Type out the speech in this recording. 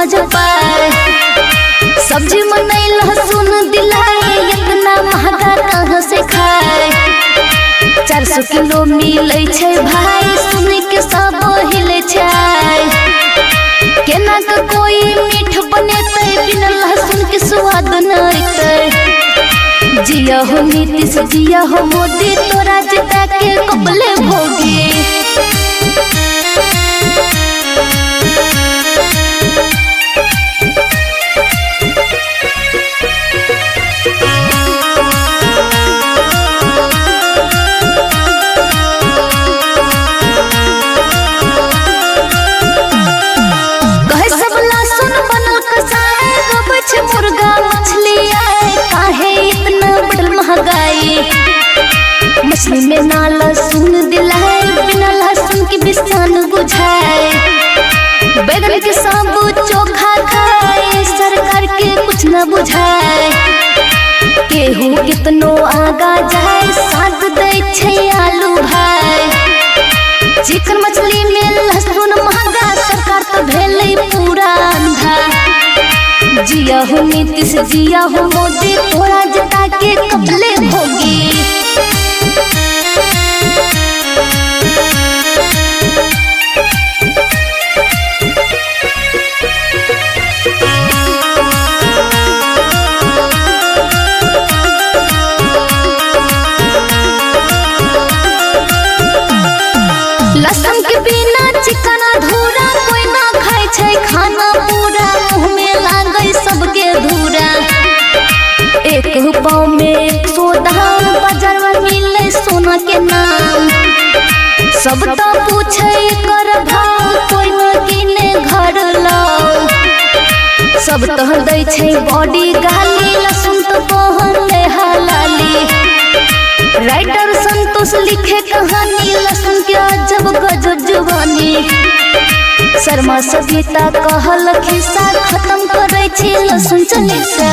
समझ पाए। सब्जी में नहीं लहसुन दिलाए, इतना महंगा कहाँ से खाए। 400 किलो मिले छे भाई, सुन के सब हिले छे। केना के कोई मीठ बनेते, बिना लहसुन के स्वाद नहीं। जिया हो नीतीश जिया हो मोदी, तोरा जिता के कबले भोगी। मुर्गा मछली आए, काहे इतना बड़ महंगाई। मछली में ना लहसुन दिलाए, बिना लहसुन के बिसान बुझाए। बैगन के सब चोखा खाए, सरकार के कुछ न बुझाए। केहू कितनो आगा जाए, साथ दे छे आलू भाई। चिकन मछली में लहसुन महंगा, सरकार तो भेले पूरा अंधा। जिया हो नीतीश जिया हो मोदी, तोरा जिता के कबले भोगी। लहसुन के बिना चिकन अधूरा, कोई ना खाए छे खाना पूरा। मुँह में लागे सबके धूरा। 1 पाव में 100 दाम, बाजार में मिले सोना के नाम। सब तो पूछे कर भाव, कोई न किने घर लाओ। सब तो दे छे बॉडी गाली, लहसुन तो पहन ले हलाली। राइटर संतोष लिखे कहानी, लहसुन के अजब गजब जुबानी। शर्मा सविता कहल खिस्सा, खत्म करे छी लहसुन चालीसा।